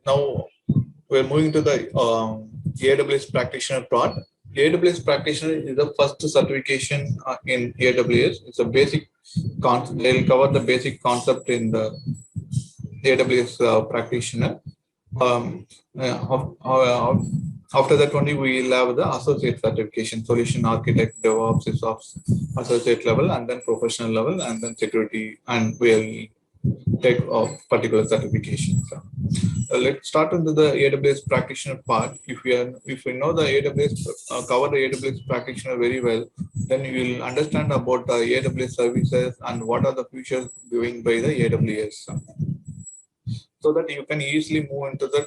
Now we're moving to the AWS practitioner part. AWS practitioner is the first certification in AWS. It's a basic concept. They'll cover the basic concept in the AWS practitioner. After that only we will have the associate certification, solution architect, DevOps, SysOps, associate level, and then professional level, and then security, and we'll take particular certifications. Let's start into the AWS practitioner part. If we know the AWS, cover the AWS practitioner very well, then you will understand about the AWS services and what are the features given by the AWS, so that you can easily move into the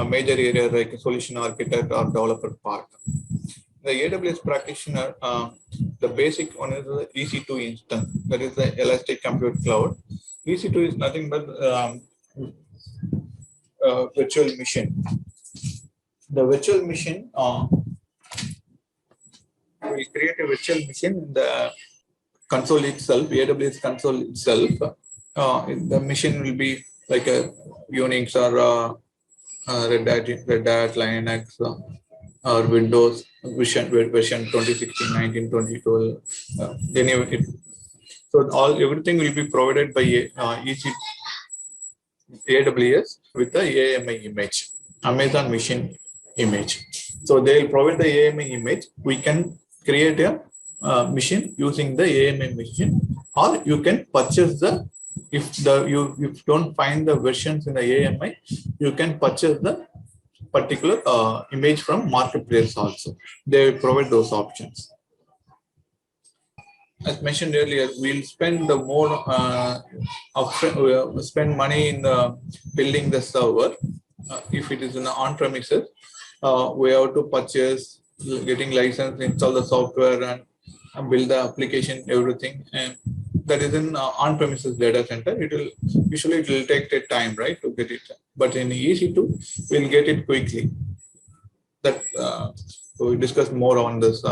major area like solution architect or developer part. The AWS practitioner, the basic one is the EC2 instance, that is the Elastic Compute Cloud. EC2 is nothing but virtual machine. The virtual machine, we create a virtual machine in the console itself, AWS console itself. The machine will be like a Unix or Red Hat, Linux, or Windows version 2016, 19, 2012. Anyway, so everything will be provided by AWS with the AMI image, Amazon Machine image. So they will provide the AMI image. We can create a machine using the AMI machine, or you can purchase the, if you don't find the versions in the AMI, you can purchase the particular image from marketplace also. They provide those options. As mentioned earlier, we'll spend the more spend money in the building the server. If it is in the on-premises, we have to purchase, getting license, install the software, and build the application, everything. And that is in on-premises data center. It will take the time, right, to get it. But in EC2, we'll get it quickly. That so we discuss more on this.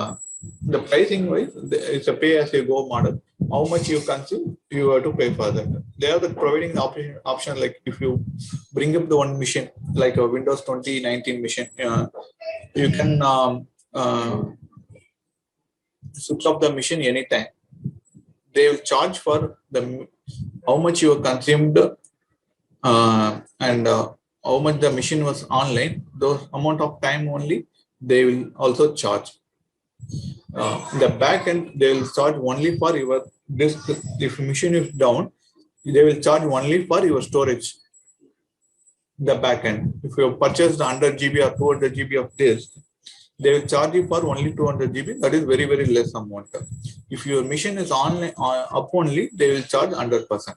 The pricing wise, it's a pay-as-you-go model. How much you consume, you have to pay for that. They are providing the option like if you bring up the one machine, like a Windows 2019 machine, you can switch off the machine anytime. They will charge for the how much you have consumed and how much the machine was online. Those amount of time only they will also charge. The back end, they will charge only for your disk. If machine is down, they will charge only for your storage. The back end, if you have purchased 100 GB or 200 GB of disk, they will charge you for only 200 GB. That is very, very less amount. If your machine is online up only, they will charge 100%.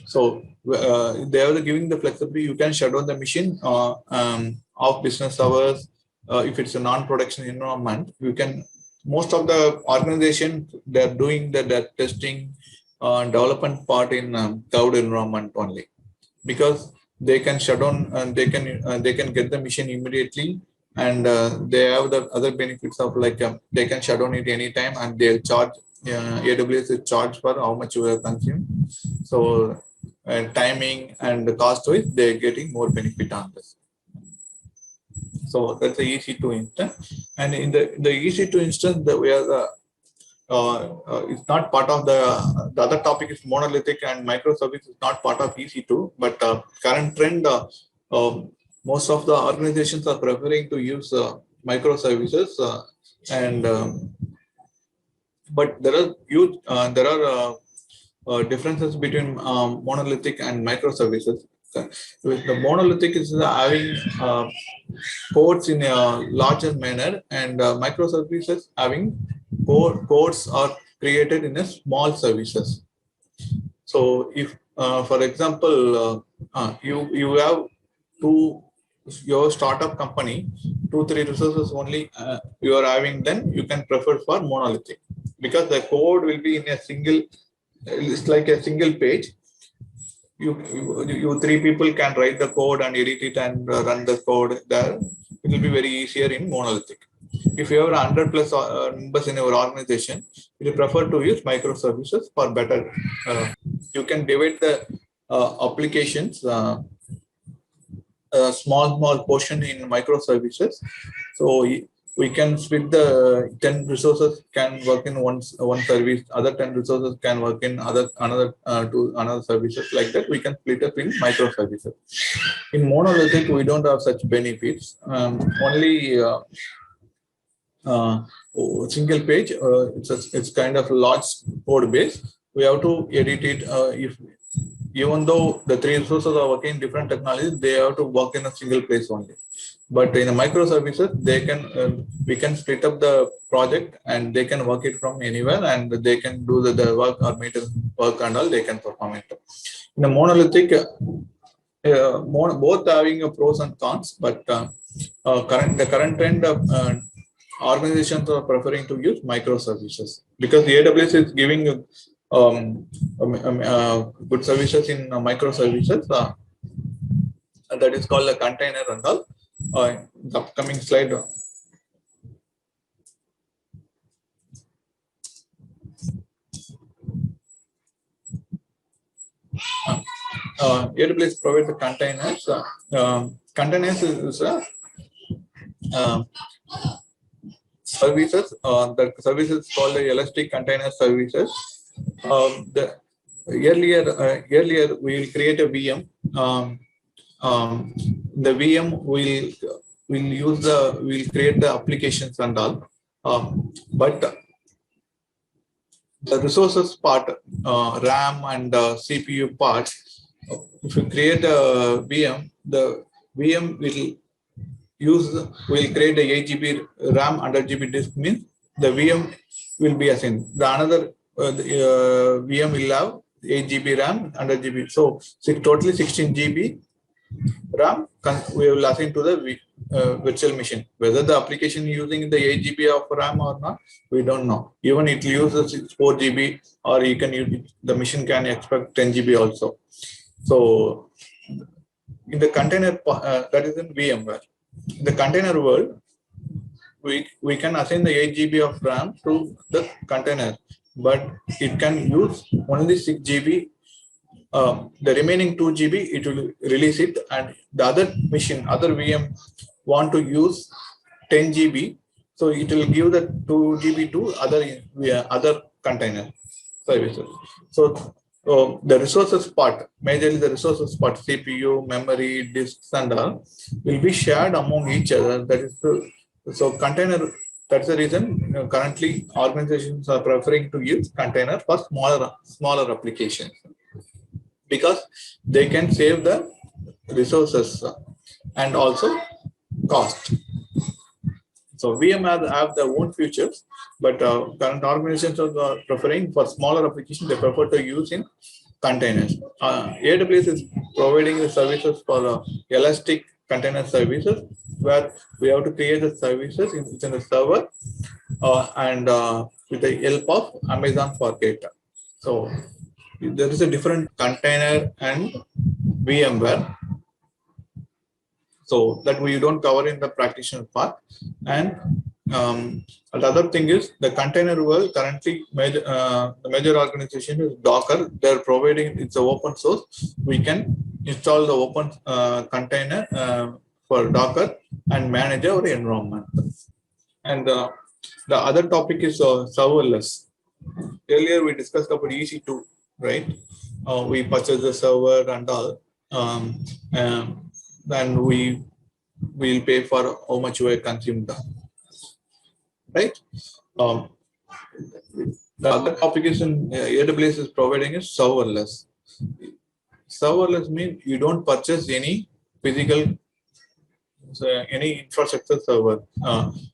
So they are giving the flexibility. You can shut down the machine off business hours. If it's a non-production environment, you can. Most of the organizations, they are doing the testing development part in cloud environment only, because they can shut down and they can get the machine immediately, and they have the other benefits of like they can shut down it anytime, and they'll charge AWS is charge for how much you have consumed. So timing and the cost wise, they're getting more benefit on this. So that's the EC2 instance, and in the EC2 instance, we are it's not part of the other topic is monolithic and microservice is not part of EC2, but current trend, most of the organizations are preferring to use microservices, and but there are huge differences between monolithic and microservices. With the monolithic is having codes in a larger manner, and microservices having codes are created in a small services. So if, for example, you have your startup company, 2-3 resources only you are having, then you can prefer for monolithic, because the code will be in a single. It's like a single page. You 3 people can write the code and edit it and run the code there. It will be very easier in monolithic. If you have 100 plus members in your organization, you prefer to use microservices for better. You can divide the applications small portion in microservices. So we can split the 10 resources can work in one service, other 10 resources can work in another services. Like that, we can split up in microservices. In monolithic, we don't have such benefits. Only single page. It's kind of large code base. We have to edit it. If even though the three resources are working in different technologies, they have to work in a single place only. But in a microservices, we can split up the project and they can work it from anywhere, and they can do the work or maintenance work and all. They can perform it. In a monolithic, both having a pros and cons, but the current trend of organizations are preferring to use microservices because the AWS is giving good services in microservices. That is called a container and all. The upcoming slide. AWS provides the containers. Containers is services. The services called the Elastic Container Services. Earlier we will create a VM. The VM will create the applications and all. But the resources part, RAM and CPU part, if you create a VM, the VM will create a 8 GB RAM, 100 GB disk, means the VM will be assigned. The another VM will have 8 GB RAM, 100 GB. So totally 16 GB RAM we will assign to the virtual machine. Whether the application using the 8 GB of RAM or not, we don't know. Even it uses 4 GB, or you can use the machine can expect 10 GB also. So in the container, that is in VMware. In the container world, we can assign the 8 GB of RAM to the container, but it can use only 6 GB. The remaining 2 GB, it will release it, and the other machine, other VM want to use 10 GB, so it will give the 2 GB to other container services. So the resources part, majorly the resources part, CPU, memory, disks, and all will be shared among each other. That is so container. That's the reason currently organizations are preferring to use container for smaller applications, because they can save the resources and also cost. So VM have their own features, but current organizations are preferring for smaller applications. They prefer to use in containers. AWS is providing the services for Elastic Container Services, where we have to create the services within the server and with the help of Amazon Fargate. So there is a different container and VMware, so that we don't cover in the practitioner part. And the other thing is the container world currently the major organization is Docker. They're providing, it's an open source. We can install the open container for Docker and manage our environment. And the other topic is serverless. Earlier we discussed about EC2, right? We purchase the server and all. Then we will pay for how much we consumed, right? The other topic is in AWS is providing is serverless. Serverless means you don't purchase any physical, any infrastructure server.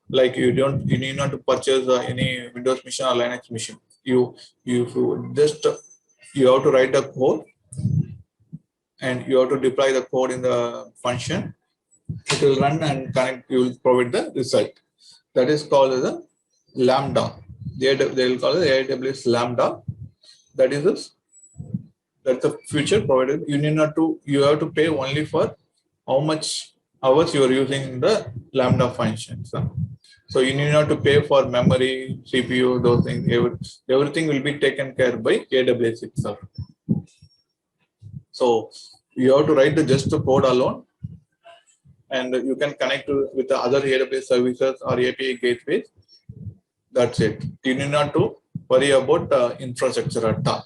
Like you need not to purchase any Windows machine or Linux machine. You have to write the code, and you have to deploy the code in the function. It will run and connect. You will provide the result. That is called as a Lambda. They will call it AWS Lambda. That's the feature provided. You have to pay only for how much hours you are using the Lambda functions. So you need not to pay for memory, CPU, those things. Everything will be taken care by AWS itself. So you have to write just the code alone, and you can connect with the other AWS services or API gateways. That's it. You need not to worry about infrastructure at all.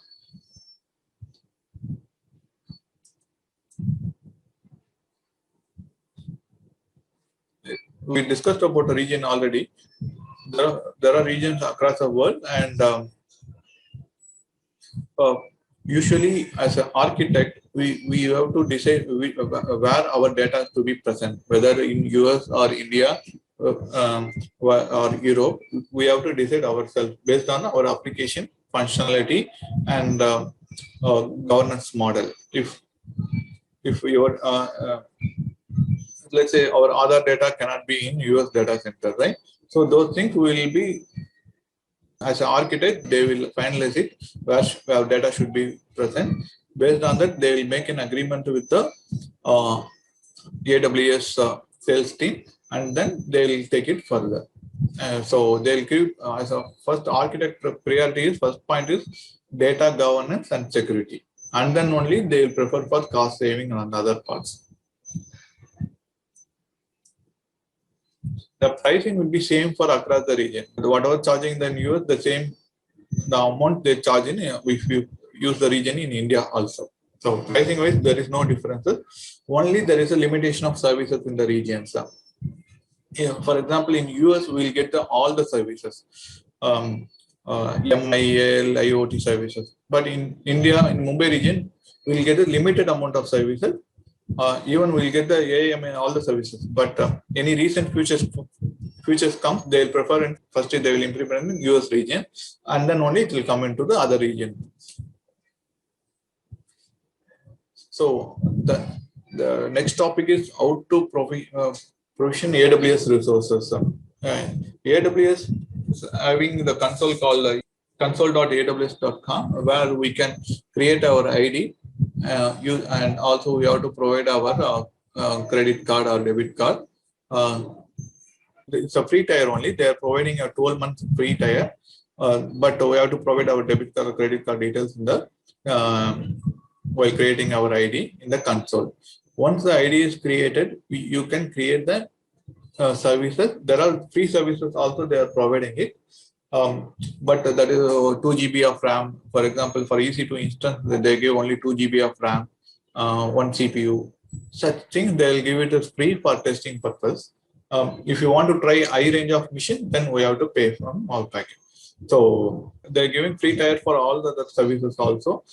We discussed about the region already. There are regions across the world, and usually as an architect, we have to decide where our data is to be present, whether in US or India or Europe. We have to decide ourselves based on our application functionality and governance model. If your let's say our other data cannot be in US data center, right? So those things will be, as an architect, they will finalize it where data should be present. Based on that, they will make an agreement with the AWS sales team, and then they will take it further. So they'll give as a first architect priority is first point is data governance and security, and then only they will prefer for cost saving on other parts. The pricing will be same for across the region. Whatever charging the US, the same the amount they charge in if you use the region in India also. So pricing wise, there is no differences. Only there is a limitation of services in the regions. For example, in US, we'll get all the services, MIL, IoT services. But in India, in Mumbai region, we'll get a limited amount of services. Even we'll get the AIM and all the services. But any recent features come, they'll prefer, and first they will implement in US region, and then only it will come into the other region. So the next topic is how to provision AWS resources. AWS is having the console called console.aws.com, where we can create our ID, and also we have to provide our credit card or debit card. It's a free tier only. They are providing a 12-month free tier, but we have to provide our debit card or credit card details in the while creating our ID in the console. Once the ID is created, you can create the services. There are free services also they are providing it, but that is 2 GB of RAM. For example, for EC2 instance, they give only 2 GB of RAM, 1 CPU. Such things they'll give it as free for testing purpose. If you want to try high range of machine, then we have to pay from our package. So they're giving free tier for all the other services also,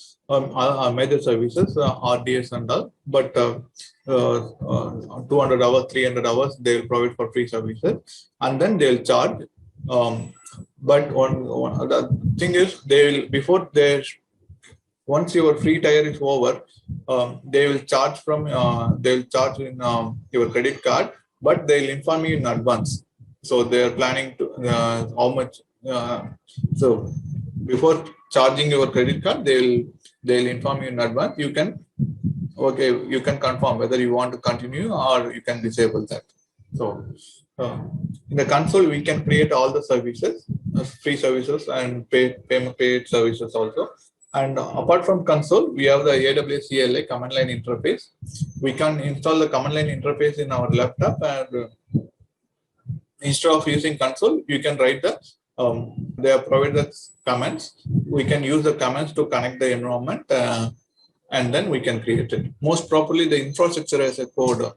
major services, RDS and all. But 200 hours, 300 hours, they'll provide for free services, and then they'll charge. But the thing is, they will once your free tier is over, they will charge from they'll charge in your credit card, but they'll inform you in advance. So they are planning to how much. So before charging your credit card, they'll inform you in advance. You can confirm whether you want to continue or you can disable that. So in the console, we can create all the services, free services and paid services also. And apart from console, we have the AWS CLI command line interface. We can install the command line interface in our laptop, and instead of using console, you can write they have provided the commands. We can use the commands to connect the environment, and then we can create it. Most properly, the infrastructure as a code,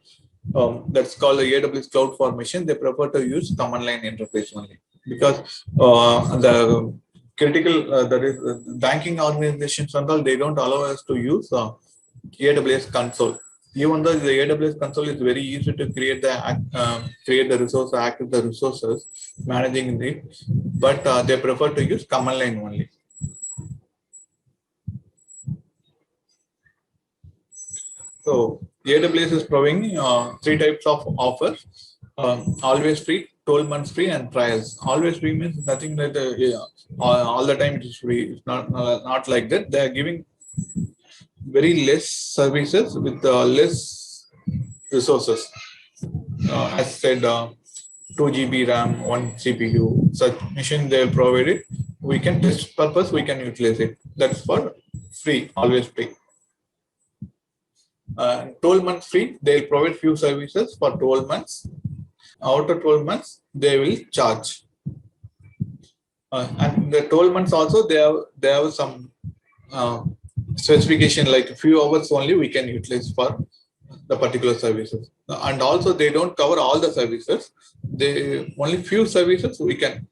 that's called the AWS Cloud Formation. They prefer to use command line interface only, because the critical, that is banking organizations and all, they don't allow us to use AWS console. Even though the AWS console is very easy to create the resource, access the resources, managing it, but they prefer to use command line only. So AWS is providing 3 types of offers: always free, 12 months free, and trials. Always free means nothing like all the time it is free. It's not like that. They are giving very less services with less resources. As said, 2 GB RAM, 1 CPU. Such machine they will provide it. We can test purpose, we can utilize it. That's for free, always free. 12 months free, they'll provide few services for 12 months. After 12 months, they will charge. And the 12 months also, they have some specification, like a few hours only we can utilize for the particular services. And also they don't cover all the services. They only few services we can,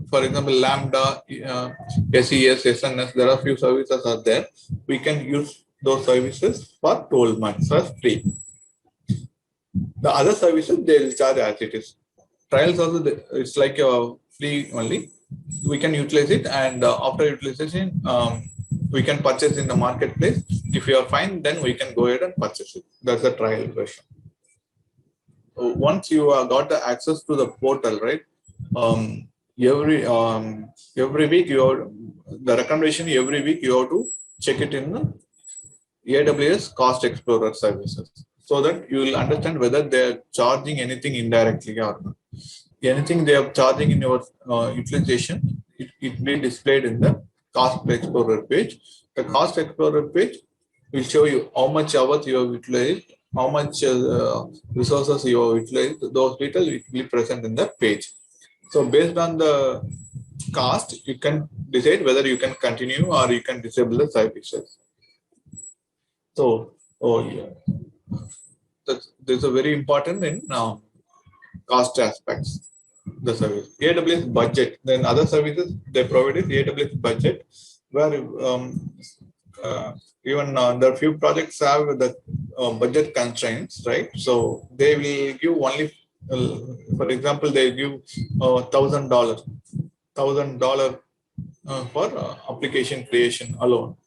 for example, Lambda, SES, SNS, there are few services are there. We can use those services for 12 months for free. The other services they will charge as it is. Trials also, it's like a free only. We can utilize it, and after utilization, we can purchase in the marketplace. If you are fine, then we can go ahead and purchase it. That's the trial version. Once you got the access to the portal, right? Every week you have the recommendation. Every week you have to check it in the AWS Cost Explorer services, so that you will understand whether they are charging anything indirectly or not. Anything they are charging in your utilization, it will be displayed in the Cost Explorer page. The Cost Explorer page will show you how much hours you have utilized, how much resources you have utilized. Those details will be present in the page. So based on the cost, you can decide whether you can continue or you can disable the services. So, that's a very important in cost aspects. The service AWS budget. Then other services they provided AWS budget, where even there are few projects have the budget constraints, right? So they will give only, for example, they give $1,000 for application creation alone.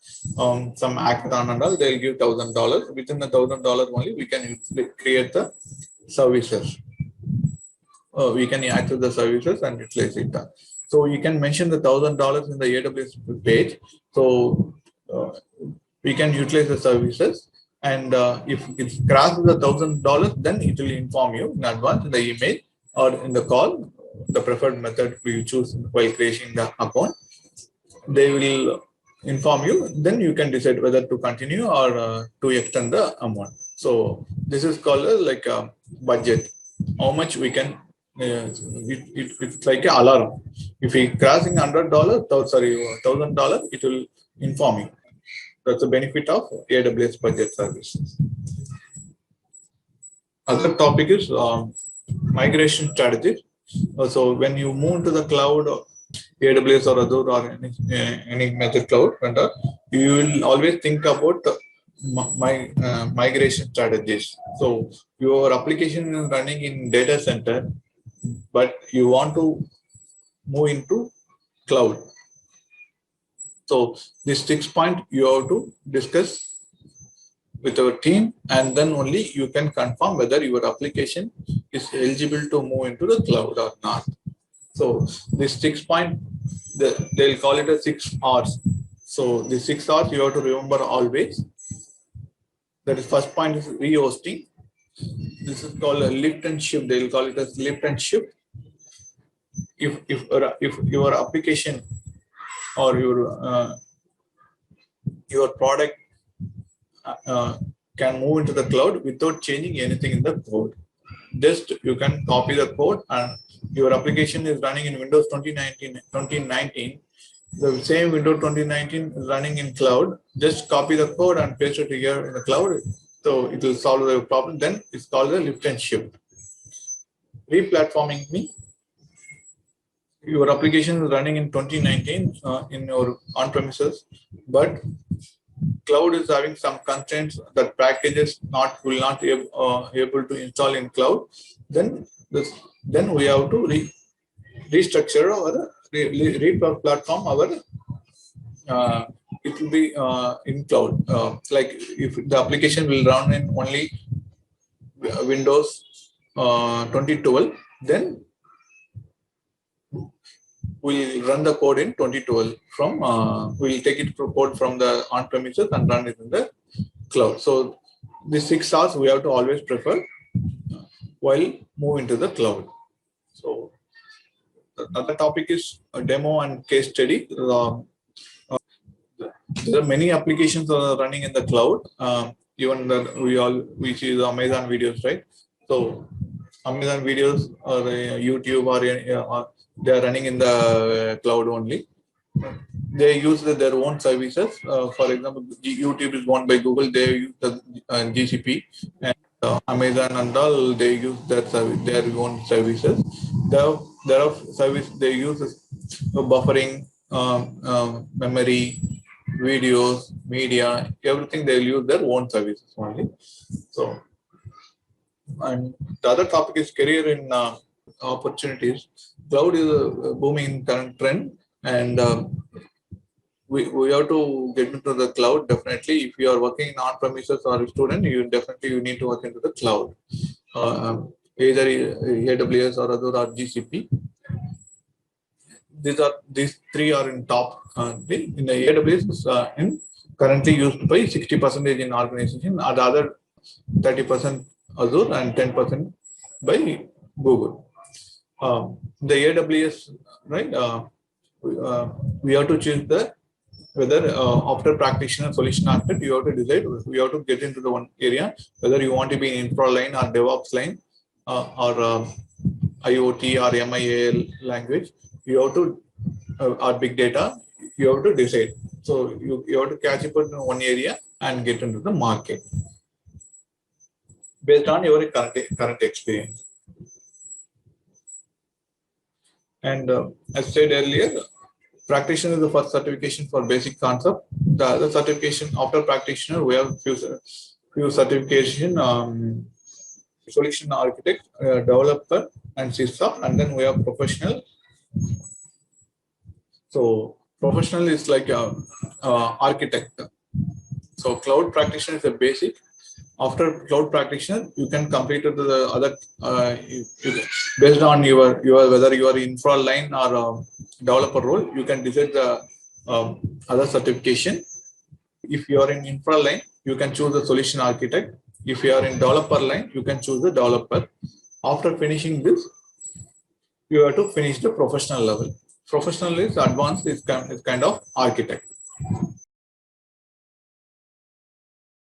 Some hackathon and all, they'll give $1,000. Within the $1,000 only, we can create the services. We can access the services and utilize it. So you can mention the $1,000 in the AWS page. So we can utilize the services. And if it crosses the $1,000, then it will inform you in advance in the email or in the call, the preferred method you choose while creating the account. They will inform you. Then you can decide whether to continue or to extend the amount. So this is called like a budget. How much we can. It's like an alarm. If we crossing $100, sorry, $1,000, it will inform you. That's the benefit of AWS budget services. Other topic is migration strategy. So when you move to the cloud, AWS or Azure or any major cloud vendor, you will always think about migration strategies. So your application is running in data center, but you want to move into cloud. So this 6 point you have to discuss with our team, and then only you can confirm whether your application is eligible to move into the cloud or not. So this 6 point, they'll call it a 6 R's. So the 6 R's you have to remember always. That is, first point is rehosting. This is called a lift and shift. They'll call it as lift and shift. If your application or your product can move into the cloud without changing anything in the code, just you can copy the code, and your application is running in Windows 2019. The same Windows 2019 is running in cloud. Just copy the code and paste it here in the cloud. So it will solve the problem. Then it's called the lift and shift. Replatforming means your application is running in 2019 in your on-premises, but cloud is having some constraints that packages will not be able to install in cloud. Then we have to restructure our re-platform our. It will be in cloud. Like if the application will run in only Windows 2012, then we'll run the code in 2012 from we'll take it to code from the on-premises and run it in the cloud. So the 6 R's we have to always prefer while moving to the cloud. So the other topic is a demo and case study. There are many applications that are running in the cloud. even we see the Amazon videos, right? So Amazon videos or YouTube or they are running in the cloud only. They use their own services. For example, YouTube is owned by Google. They use the GCP, and Amazon and all they use their own services. There are service they use buffering, memory, videos, media, everything. They'll use their own services only. So, and the other topic is career in opportunities. Cloud is a booming current trend, and we have to get into the cloud definitely. If you are working in on-premises or a student, you need to work into the cloud, either AWS or Azure or GCP. These three are in top. In the AWS is currently used by 60% in organization, and the other 30% Azure and 10% by Google. The AWS, right? We have to choose whether after practitioner solution architect, you have to decide, you have to get into the one area, whether you want to be in infra line or DevOps line or IoT or MIAL language. You have to, or big data, you have to decide. So you have to catch up in one area and get into the market based on your current experience. And as said earlier, practitioner is the first certification for basic concept. The other certification after practitioner, we have few certification, solution architect, developer, and SysOps, and then we have professional. So professional is like a architect. So cloud practitioner is a basic. After cloud practitioner, you can complete the other based on your whether you are infra line or developer role. You can decide the other certification. If you are in infra line, you can choose the solution architect. If you are in developer line, you can choose the developer. After finishing this, you have to finish the professional level. Professional is advanced, is kind of architect.